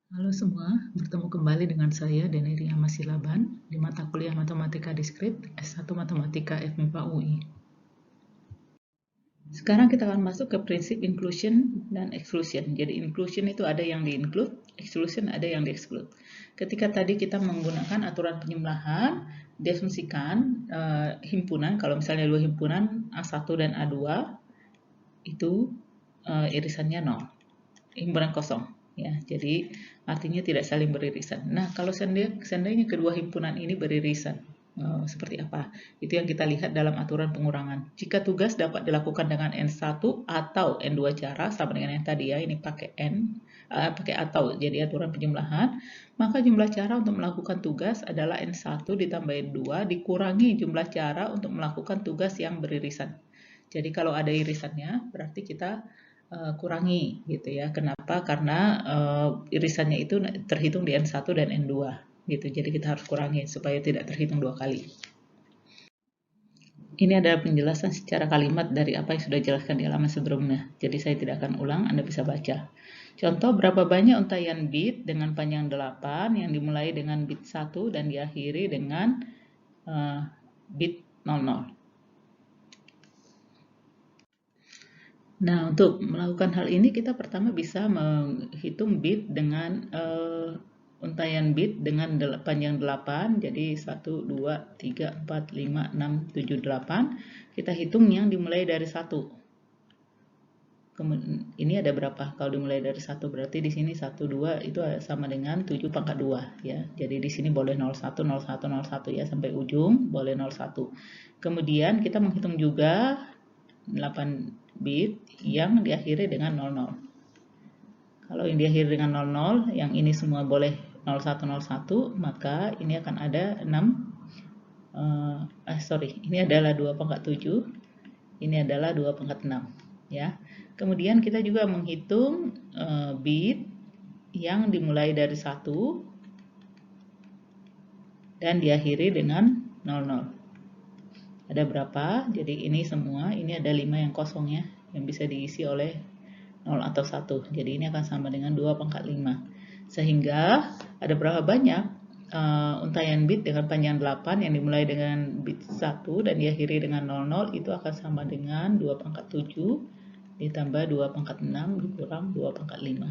Halo semua, bertemu kembali dengan saya Denny Masilaban di mata kuliah Matematika Diskrit S1 Matematika FMIPA UI. Sekarang kita akan masuk ke prinsip inclusion dan exclusion. Jadi inclusion itu ada yang di-include, exclusion ada yang di-exclude. Ketika tadi kita menggunakan aturan penjumlahan, diasumsikan himpunan, kalau misalnya dua himpunan A1 dan A2, itu irisannya 0. Himpunan kosong, ya. Jadi artinya tidak saling beririsan. Nah, kalau seandainya kedua himpunan ini beririsan, seperti apa? Itu yang kita lihat dalam aturan pengurangan. Jika tugas dapat dilakukan dengan N1 atau N2 cara, sama dengan yang tadi ya, ini pakai N, pakai atau, jadi aturan penjumlahan, maka jumlah cara untuk melakukan tugas adalah N1 ditambah N2 dikurangi jumlah cara untuk melakukan tugas yang beririsan. Jadi kalau ada irisannya, berarti kita kurangi gitu ya. Kenapa? Karena irisannya itu terhitung di N1 dan N2 gitu. Jadi kita harus kurangi supaya tidak terhitung dua kali. Ini adalah penjelasan secara kalimat dari apa yang sudah dijelaskan di halaman sebelumnya. Jadi saya tidak akan ulang, Anda bisa baca. Contoh, berapa banyak untaian bit dengan panjang 8 yang dimulai dengan bit 1 dan diakhiri dengan bit 00. Nah, untuk melakukan hal ini kita pertama bisa menghitung bit dengan untaian bit dengan panjang 8, jadi 1, 2, 3, 4, 5, 6, 7, 8. Kita hitung yang dimulai dari 1. Ini ada berapa? Kalau dimulai dari 1 berarti di sini 1, 2 itu sama dengan 7 pangkat 2 ya. Jadi di sini boleh 01, 01, 01 ya sampai ujung boleh 01. Kemudian kita menghitung juga 8 bit yang diakhiri dengan 00. Kalau yang diakhiri dengan 00, yang ini semua boleh 0101, maka ini akan ada 6, ini adalah 2 pangkat 7, ini adalah 2 pangkat 6. Ya. Kemudian kita juga menghitung bit yang dimulai dari 1 dan diakhiri dengan 00. Ada berapa? Jadi ini semua, ini ada 5 yang kosong ya, yang bisa diisi oleh 0 atau 1. Jadi ini akan sama dengan 2 pangkat 5. Sehingga ada berapa banyak untaian bit dengan panjang 8 yang dimulai dengan bit 1 dan diakhiri dengan 00 itu akan sama dengan 2 pangkat 7 ditambah 2 pangkat 6 dikurang 2 pangkat 5.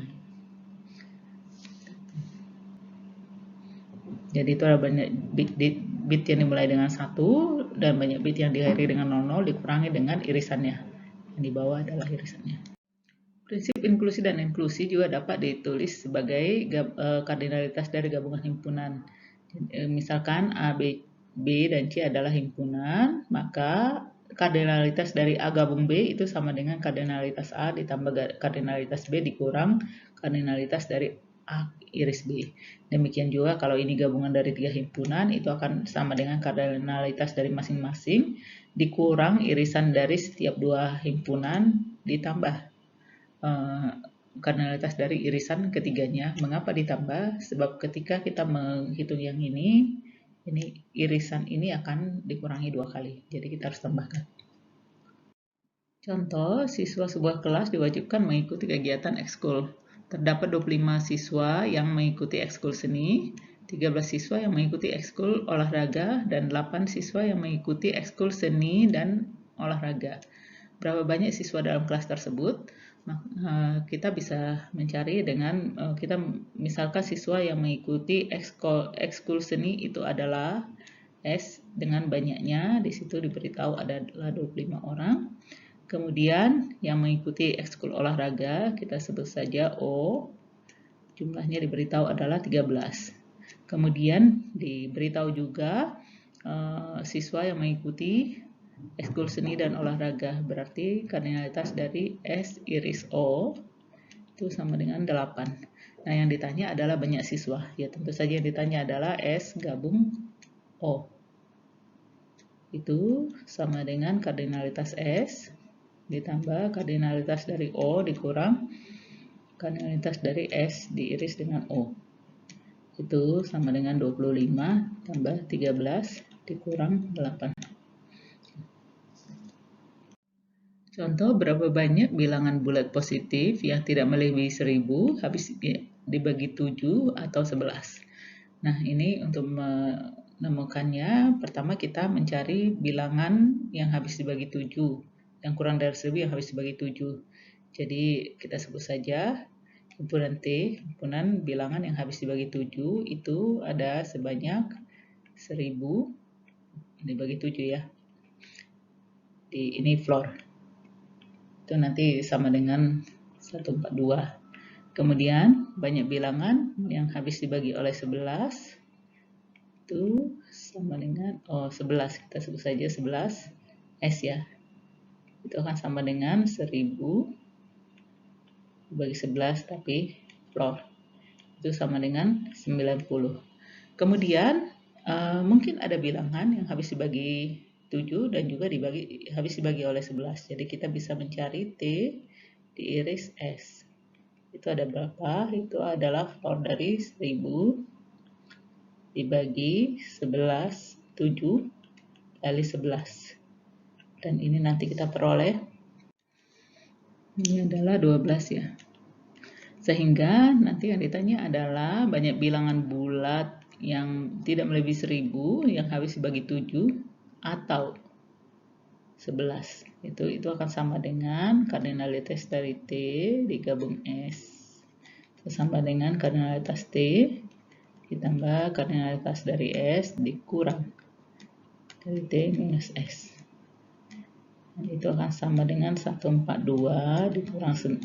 Jadi itu ada banyak bit yang dimulai dengan 1 dan banyak bit yang diakhiri dengan 00 dikurangi dengan irisannya. Yang di bawah adalah irisannya. Prinsip inklusi dan inklusi juga dapat ditulis sebagai kardinalitas dari gabungan himpunan. Misalkan A, B, dan C adalah himpunan, maka kardinalitas dari A gabung B itu sama dengan kardinalitas A ditambah kardinalitas B dikurang kardinalitas dari A iris B. Demikian juga kalau ini gabungan dari 3 himpunan, itu akan sama dengan kardinalitas dari masing-masing dikurang irisan dari setiap 2 himpunan ditambah kardinalitas dari irisan ketiganya. Mengapa ditambah? Sebab ketika kita menghitung yang ini irisan ini akan dikurangi 2 kali. Jadi kita harus tambahkan. Contoh, siswa sebuah kelas diwajibkan mengikuti kegiatan ekskul. Terdapat 25 siswa yang mengikuti ekskul seni, 13 siswa yang mengikuti ekskul olahraga, dan 8 siswa yang mengikuti ekskul seni dan olahraga. Berapa banyak siswa dalam kelas tersebut? Kita bisa mencari dengan kita misalkan siswa yang mengikuti ekskul seni itu adalah S dengan banyaknya, di situ diberitahu adalah 25 orang. Kemudian yang mengikuti ekskul olahraga kita sebut saja O, jumlahnya diberitahu adalah 13. Kemudian diberitahu juga siswa yang mengikuti ekskul seni dan olahraga, berarti kardinalitas dari S iris O itu sama dengan 8. Nah, yang ditanya adalah banyak siswa. Ya, tentu saja yang ditanya adalah S gabung O. Itu sama dengan kardinalitas S ditambah kardinalitas dari O dikurang kardinalitas dari S diiris dengan O. Itu sama dengan 25 tambah 13 dikurang 8. Contoh, berapa banyak bilangan bulat positif yang tidak melebihi 1000 habis dibagi 7 atau 11. Nah, ini untuk menemukannya, pertama kita mencari bilangan yang habis dibagi 7, yang kurang dari 1000 yang habis dibagi 7. Jadi kita sebut saja himpunan T, himpunan bilangan yang habis dibagi 7 itu ada sebanyak 1000 dibagi 7 ya. Ini floor. Itu nanti sama dengan 142. Kemudian banyak bilangan yang habis dibagi oleh 11 itu sama dengan 11, kita sebut saja 11 S ya. Itu akan sama dengan 1000 dibagi 11 tapi floor. Itu sama dengan 90. Kemudian mungkin ada bilangan yang habis dibagi 7 dan juga habis dibagi oleh 11. Jadi kita bisa mencari T diiris S. Itu ada berapa? Itu adalah floor dari 1000 dibagi 11, 7 kali 11. Dan ini nanti kita peroleh, ini adalah 12 ya. Sehingga nanti yang ditanya adalah banyak bilangan bulat yang tidak melebihi 1000 yang habis dibagi 7 atau 11. Itu akan sama dengan kardinalitas dari T digabung S. Itu sama dengan kardinalitas T ditambah kardinalitas dari S dikurang dari T minus S. Dan itu akan sama dengan 142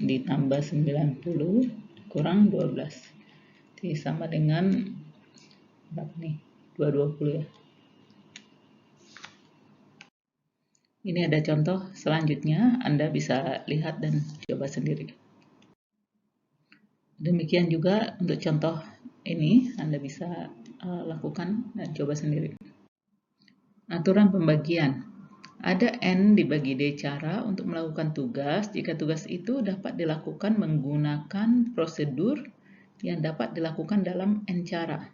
ditambah 90 kurang 12. Jadi sama dengan berapa nih? 220 ya. Ini ada contoh selanjutnya, Anda bisa lihat dan coba sendiri. Demikian juga untuk contoh ini, Anda bisa lakukan dan coba sendiri. Aturan pembagian. Ada N dibagi D cara untuk melakukan tugas jika tugas itu dapat dilakukan menggunakan prosedur yang dapat dilakukan dalam N cara.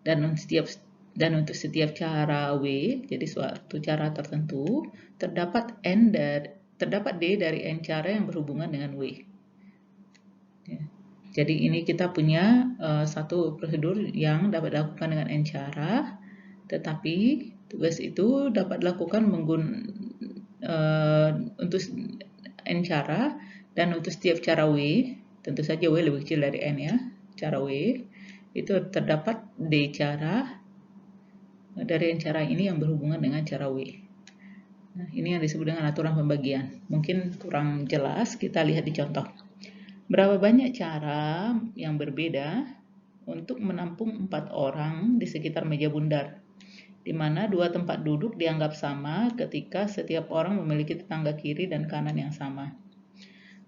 Dan untuk setiap cara W, jadi suatu cara tertentu, terdapat D dari N cara yang berhubungan dengan W. Ya. Jadi ini kita punya satu prosedur yang dapat dilakukan dengan N cara, tetapi tugas itu dapat dilakukan untuk N cara, dan untuk setiap cara W, tentu saja W lebih kecil dari N ya, cara W, itu terdapat D cara dari N cara ini yang berhubungan dengan cara W. Nah, ini yang disebut dengan aturan pembagian. Mungkin kurang jelas, kita lihat di contoh. Berapa banyak cara yang berbeda untuk menampung 4 orang di sekitar meja bundar, di mana 2 tempat duduk dianggap sama ketika setiap orang memiliki tetangga kiri dan kanan yang sama.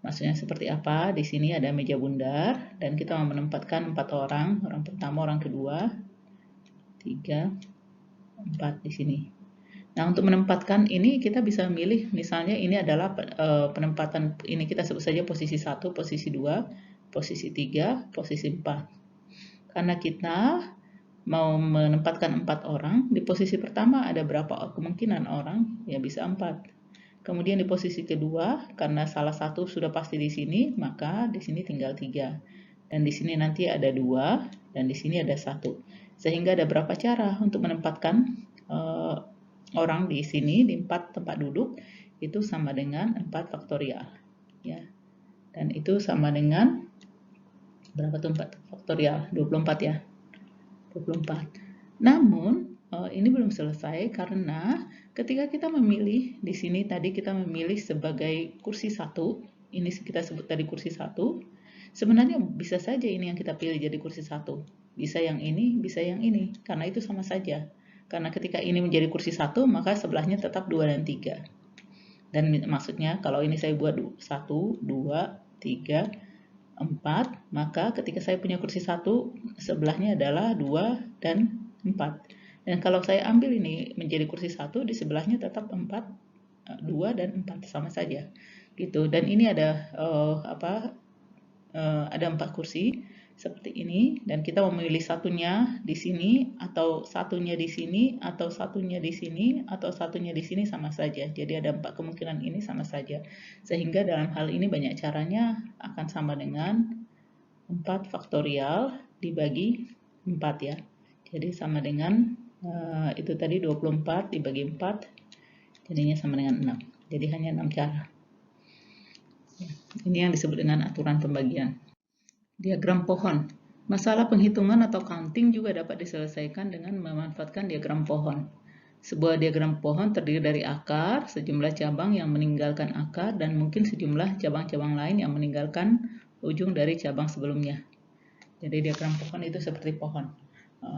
Maksudnya seperti apa? Di sini ada meja bundar dan kita mau menempatkan 4 orang pertama, orang kedua, 3, 4 di sini. Nah, untuk menempatkan ini kita bisa memilih, misalnya ini adalah penempatan, ini kita sebut saja posisi 1, posisi 2, posisi 3, posisi 4. Karena kita mau menempatkan 4 orang, di posisi pertama ada berapa kemungkinan orang? Ya bisa 4. Kemudian di posisi kedua, karena salah satu sudah pasti di sini, maka di sini tinggal 3. Dan di sini nanti ada 2, dan di sini ada 1. Sehingga ada berapa cara untuk menempatkan orang di sini, di 4 tempat duduk, itu sama dengan 4 faktorial. Ya. Dan itu sama dengan berapa tuh 4 faktorial? 24 ya. 24. Namun, ini belum selesai karena ketika kita memilih, di sini tadi kita memilih sebagai kursi 1, ini kita sebut tadi kursi 1, sebenarnya bisa saja ini yang kita pilih jadi kursi 1. Bisa yang ini, bisa yang ini, karena itu sama saja. Karena ketika ini menjadi kursi 1, maka sebelahnya tetap 2 dan 3. Dan maksudnya kalau ini saya buat 1, 2, 3, 4, maka ketika saya punya kursi 1, sebelahnya adalah 2 dan 4. Dan kalau saya ambil ini menjadi kursi 1, di sebelahnya tetap 4, 2 dan 4 sama saja. Gitu. Dan ini ada ada 4 kursi seperti ini, dan kita memilih satunya di sini, atau satunya di sini, atau satunya di sini, atau satunya di sini sama saja. Jadi ada 4 kemungkinan ini sama saja. Sehingga dalam hal ini banyak caranya akan sama dengan 4 faktorial dibagi 4 ya. Jadi sama dengan itu tadi 24 dibagi 4, jadinya sama dengan 6. Jadi hanya 6 cara. Ya, ini yang disebut dengan aturan pembagian. Diagram pohon. Masalah penghitungan atau counting juga dapat diselesaikan dengan memanfaatkan diagram pohon. Sebuah diagram pohon terdiri dari akar, sejumlah cabang yang meninggalkan akar, dan mungkin sejumlah cabang-cabang lain yang meninggalkan ujung dari cabang sebelumnya. Jadi diagram pohon itu seperti pohon.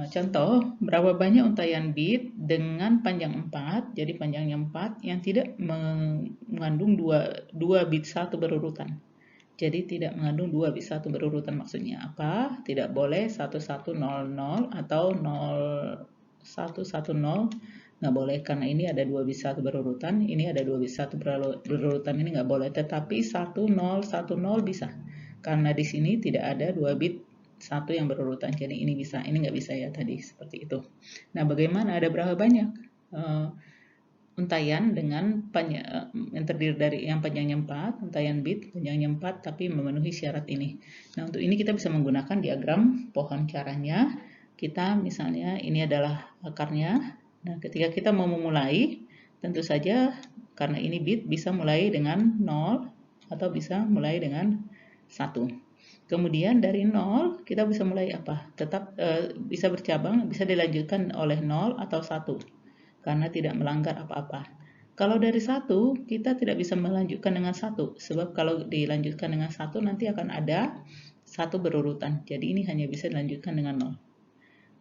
Contoh, berapa banyak untaian bit dengan panjang 4, jadi panjangnya 4, yang tidak mengandung 2 bit satu berurutan. Jadi tidak mengandung 2 bit satu berurutan maksudnya apa? Tidak boleh 1100 atau 0110, nggak boleh karena ini ada 2 bit satu berurutan, ini ada 2 bit satu berurutan, ini nggak boleh. Tetapi 1010 bisa, karena di sini tidak ada 2 bit satu yang berurutan, jadi ini bisa, ini nggak bisa ya tadi, seperti itu. Nah, bagaimana ada berapa banyak untaian dengan yang terdiri dari yang panjangnya 4, untaian bit panjangnya 4 tapi memenuhi syarat ini. Nah, untuk ini kita bisa menggunakan diagram pohon. Caranya kita misalnya ini adalah akarnya. Nah, ketika kita mau memulai, tentu saja karena ini bit bisa mulai dengan 0 atau bisa mulai dengan 1. Kemudian dari 0 kita bisa mulai apa? Tetap bisa bercabang, bisa dilanjutkan oleh 0 atau 1. Karena tidak melanggar apa-apa. Kalau dari 1, kita tidak bisa melanjutkan dengan 1, sebab kalau dilanjutkan dengan 1 nanti akan ada 1 berurutan. Jadi ini hanya bisa dilanjutkan dengan 0.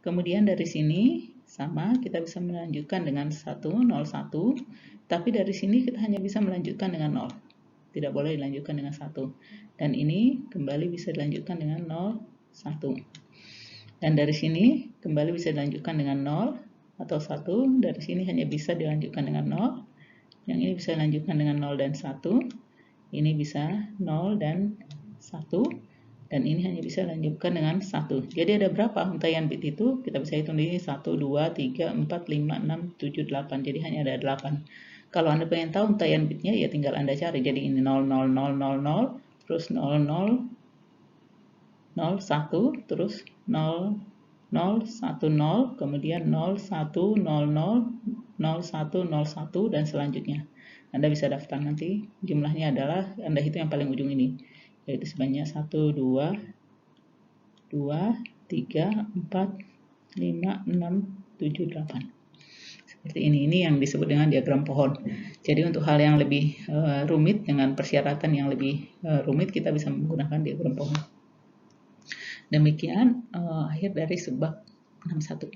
Kemudian dari sini sama, kita bisa melanjutkan dengan 1, 0, 1, tapi dari sini kita hanya bisa melanjutkan dengan 0. Tidak boleh dilanjutkan dengan 1. Dan ini kembali bisa dilanjutkan dengan 0, 1. Dan dari sini kembali bisa dilanjutkan dengan 0 atau 1, dari sini hanya bisa dilanjutkan dengan 0, yang ini bisa dilanjutkan dengan 0 dan 1, ini bisa 0 dan 1, dan ini hanya bisa dilanjutkan dengan 1. Jadi ada berapa untaian bit itu? Kita bisa hitung di sini 1, 2, 3, 4, 5, 6, 7, 8, jadi hanya ada 8. Kalau Anda pengen tahu untaian bitnya, ya tinggal Anda cari. Jadi ini 0, 0, 0, 0, 0, terus 0, 0, 0, 1, terus 0, 0, 1, 0, kemudian 0, 1, 0, 0, 0, 1, 0, 1, dan selanjutnya. Anda bisa daftar nanti, jumlahnya adalah, Anda hitung yang paling ujung ini, yaitu sebanyak 1, 2, 3, 4, 5, 6, 7, 8. Seperti ini yang disebut dengan diagram pohon. Jadi untuk hal yang lebih rumit, dengan persyaratan yang lebih rumit, kita bisa menggunakan diagram pohon. Demikian akhir dari subbab 61.